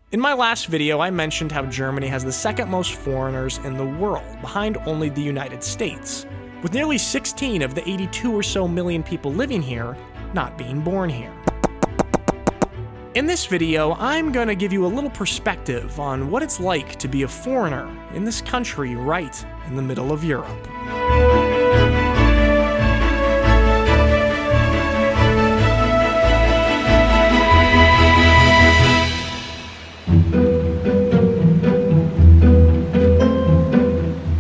In my last video, I mentioned how Germany has the second most foreigners in the world, behind only the United States, with nearly 16 of the 82 or so million people living here not being born here. In this video, I'm gonna give you a little perspective on what it's like to be a foreigner in this country right in the middle of Europe.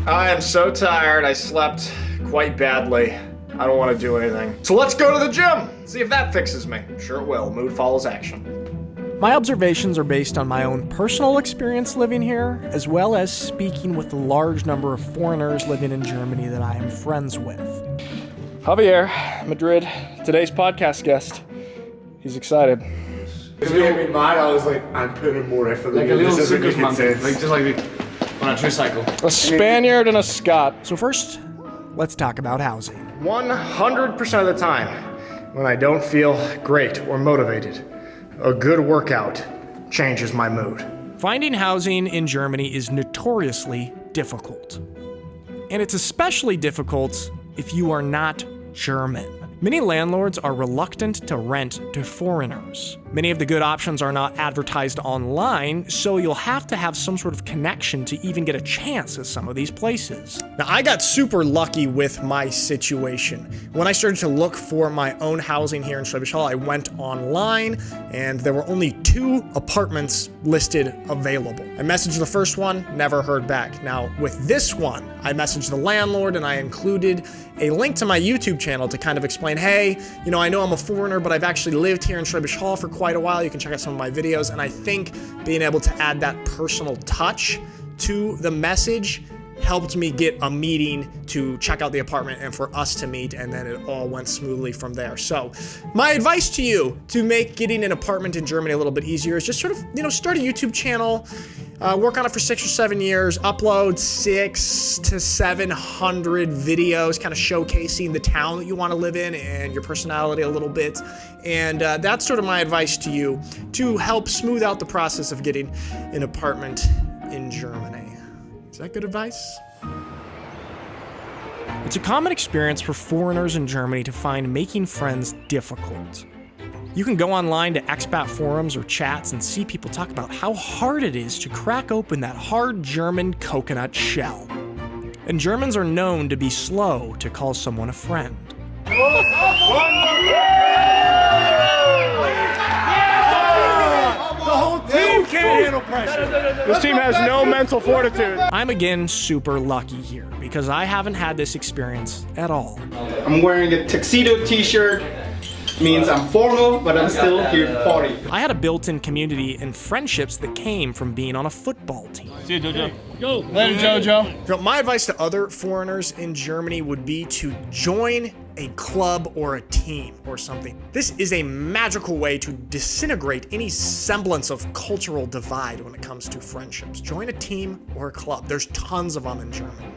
I am so tired. I slept quite badly. I don't want to do anything. So let's go to the gym. See if that fixes me. I'm sure it will. Mood follows action. My observations are based on my own personal experience living here, as well as speaking with the large number of foreigners living in Germany that I am friends with. Javier, Madrid, today's podcast guest. He's excited. If you made me mad, I was like, I'm putting in more effort. Like a little this circus man, sense. like just like on a tricycle. A Spaniard and a Scot. So first, let's talk about housing. 100% of the time, when I don't feel great or motivated, a good workout changes my mood. Finding housing in Germany is notoriously difficult. And it's especially difficult if you are not German. Many landlords are reluctant to rent to foreigners. Many of the good options are not advertised online, so you'll have to have some sort of connection to even get a chance at some of these places. Now, I got super lucky with my situation. When I started to look for my own housing here in Schwäbisch Hall, I went online, and there were only 2 apartments listed available. I messaged the first one, never heard back. Now, with this one, I messaged the landlord, and I included a link to my YouTube channel to kind of explain, hey, you know, I know I'm a foreigner, but I've actually lived here in Schwäbisch Hall for quite a while. You can check out some of my videos, and I think being able to add that personal touch to the message helped me get a meeting to check out the apartment and for us to meet, and then it all went smoothly from there. So my advice to you to make getting an apartment in Germany a little bit easier is just sort of, you know, start a YouTube channel, work on it for 6 or 7 years, upload 600 to 700 videos, kind of showcasing the town that you want to live in and your personality a little bit. And that's sort of my advice to you to help smooth out the process of getting an apartment in Germany. Is that good advice? It's a common experience for foreigners in Germany to find making friends difficult. You can go online to expat forums or chats and see people talk about how hard it is to crack open that hard German coconut shell. And Germans are known to be slow to call someone a friend. This team has no mental fortitude. I'm again super lucky here because I haven't had this experience at all. I'm wearing a tuxedo t-shirt. Means I'm formal, but I'm still here to party. I had a built-in community and friendships that came from being on a football team. See you, Jojo. Go. Later, Jojo. So my advice to other foreigners in Germany would be to join a club or a team or something. This is a magical way to disintegrate any semblance of cultural divide when it comes to friendships. Join a team or a club. There's tons of them in Germany.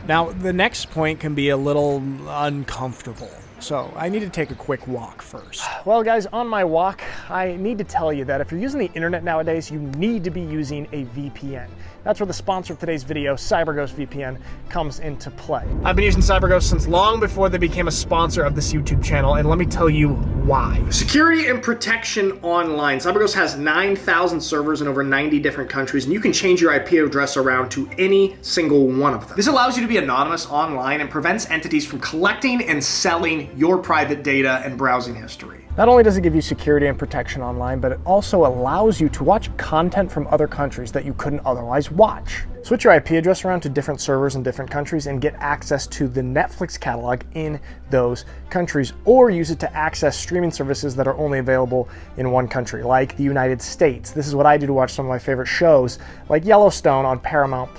Now, the next point can be a little uncomfortable. So I need to take a quick walk first. Well, guys, on my walk, I need to tell you that if you're using the internet nowadays, you need to be using a VPN. That's where the sponsor of today's video, CyberGhost VPN, comes into play. I've been using CyberGhost since long before they became a sponsor of this YouTube channel, and let me tell you why. Security and protection online. CyberGhost has 9,000 servers in over 90 different countries, and you can change your IP address around to any single one of them. This allows you to be anonymous online and prevents entities from collecting and selling your private data and browsing history. Not only does it give you security and protection online, but it also allows you to watch content from other countries that you couldn't otherwise watch. Switch your IP address around to different servers in different countries and get access to the Netflix catalog in those countries, or use it to access streaming services that are only available in one country, like the United States. This is what I do to watch some of my favorite shows, like Yellowstone on Paramount+.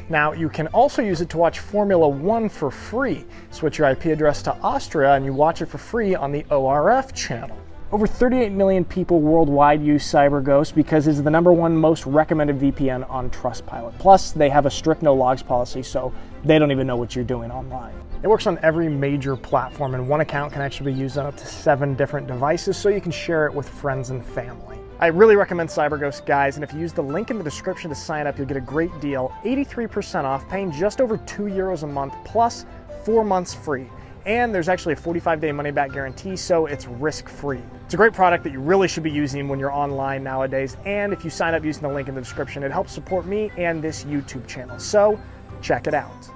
Now, you can also use it to watch Formula 1 for free. Switch your IP address to Austria and you watch it for free on the ORF channel. Over 38 million people worldwide use CyberGhost because it's the #1 most recommended VPN on Trustpilot. Plus, they have a strict no logs policy, so they don't even know what you're doing online. It works on every major platform, and one account can actually be used on up to 7 different devices, so you can share it with friends and family. I really recommend CyberGhost, guys, and if you use the link in the description to sign up, you'll get a great deal, 83% off, paying just over €2 a month, plus 4 months free. And there's actually a 45-day money-back guarantee, so it's risk-free. It's a great product that you really should be using when you're online nowadays, and if you sign up using the link in the description, it helps support me and this YouTube channel, so check it out.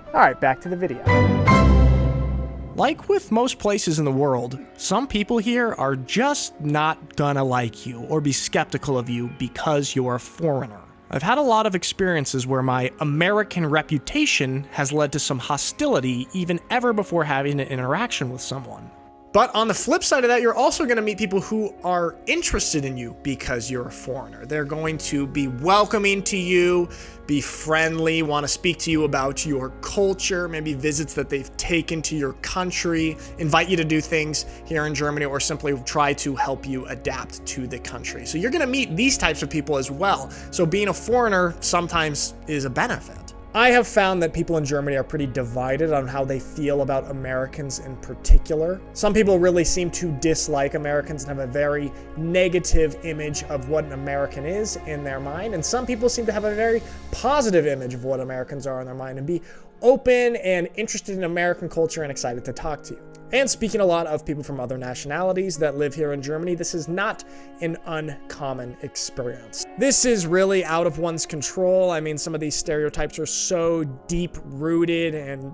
All right, back to the video. Like with most places in the world, some people here are just not gonna like you or be skeptical of you because you're a foreigner. I've had a lot of experiences where my American reputation has led to some hostility even ever before having an interaction with someone. But on the flip side of that, you're also going to meet people who are interested in you because you're a foreigner. They're going to be welcoming to you, be friendly, want to speak to you about your culture, maybe visits that they've taken to your country, invite you to do things here in Germany, or simply try to help you adapt to the country. So you're going to meet these types of people as well. So being a foreigner sometimes is a benefit. I have found that people in Germany are pretty divided on how they feel about Americans in particular. Some people really seem to dislike Americans and have a very negative image of what an American is in their mind. And some people seem to have a very positive image of what Americans are in their mind and be open and interested in American culture and excited to talk to you. And speaking a lot of people from other nationalities that live here in Germany, this is not an uncommon experience. This is really out of one's control. I mean, some of these stereotypes are so deep-rooted and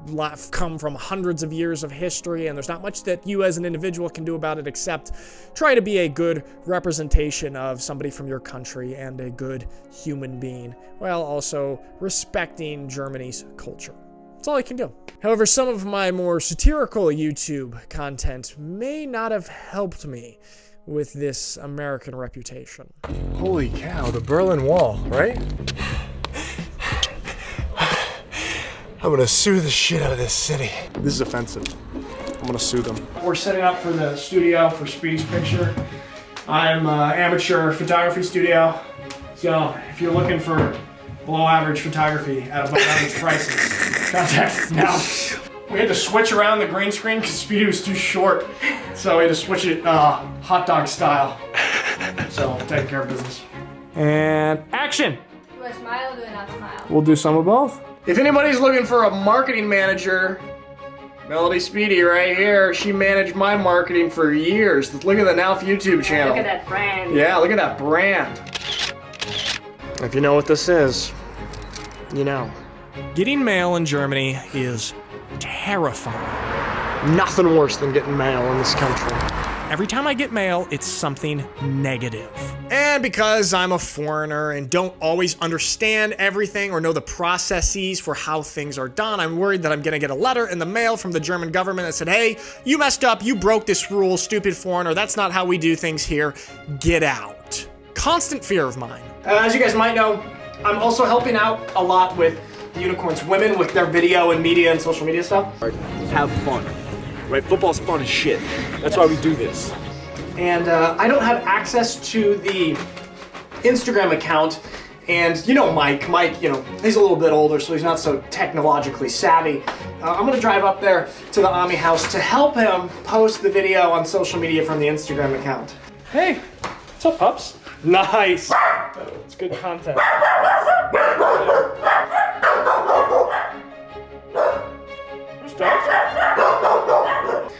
come from hundreds of years of history, and there's not much that you as an individual can do about it except try to be a good representation of somebody from your country and a good human being, while also respecting Germany's culture. That's all I can do. However, some of my more satirical YouTube content may not have helped me with this American reputation. Holy cow, the Berlin Wall, right? I'm gonna sue the shit out of this city. This is offensive. I'm gonna sue them. We're setting up for the studio for Speedy's picture. I'm an amateur photography studio, so if you're looking for below average photography at above average prices, contact now. We had to switch around the green screen because Speedy was too short, so we had to switch it hot dog style. So taking care of business. And action! Do I smile or do I not smile? We'll do some of both. If anybody's looking for a marketing manager, Melody Speedy right here. She managed my marketing for years. Look at the Now YouTube channel. Look at that brand. Yeah, look at that brand. If you know what this is, you know. Getting mail in Germany is terrifying. Nothing worse than getting mail in this country. Every time I get mail, it's something negative. And because I'm a foreigner and don't always understand everything or know the processes for how things are done, I'm worried that I'm gonna get a letter in the mail from the German government that said, hey, you messed up, you broke this rule, stupid foreigner, that's not how we do things here, get out. Constant fear of mine. As you guys might know, I'm also helping out a lot with the Unicorns Women with their video and media and social media stuff. Have fun, right? Football's fun as shit. That's why we do this. And I don't have access to the Instagram account. And you know Mike, you know, he's a little bit older, so he's not so technologically savvy. I'm gonna drive up there to the Ami house to help him post the video on social media from the Instagram account. Hey, what's up, pups? Nice. It's good content.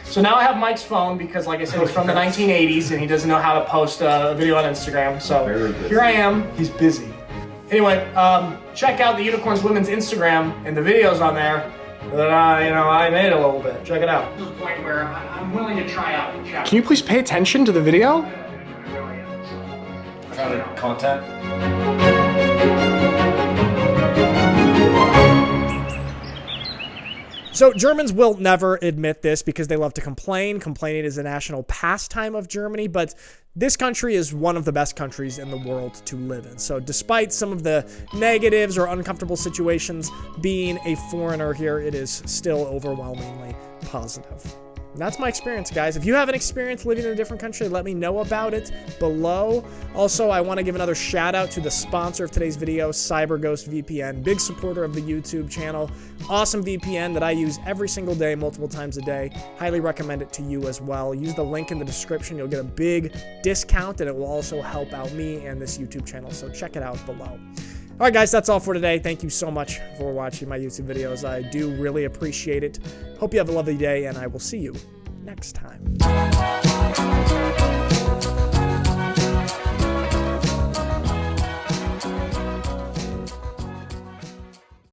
So now I have Mike's phone because, like I said, he's from the 1980s and he doesn't know how to post a video on Instagram. So here I am. He's busy. Anyway, check out the Unicorns Women's Instagram and the videos on there that I made a little bit. Check it out. To the point where I'm willing to try out. Can you please pay attention to the video? Kind of content. So Germans will never admit this because they love to complain. Complaining is a national pastime of Germany, but this country is one of the best countries in the world to live in. So despite some of the negatives or uncomfortable situations, being a foreigner here, it is still overwhelmingly positive. that's my experience, guys. If you have an experience living in a different country, let me know about it below. Also, I want to give another shout out to the sponsor of today's video, CyberGhost VPN, big supporter of the YouTube channel. Awesome VPN that I use every single day, multiple times a day. Highly recommend it to you as well. Use the link in the description. You'll get a big discount, and it will also help out me and this YouTube channel, so check it out below. All right, guys, that's all for today. Thank you so much for watching my YouTube videos. I do really appreciate it. Hope you have a lovely day, and I will see you next time.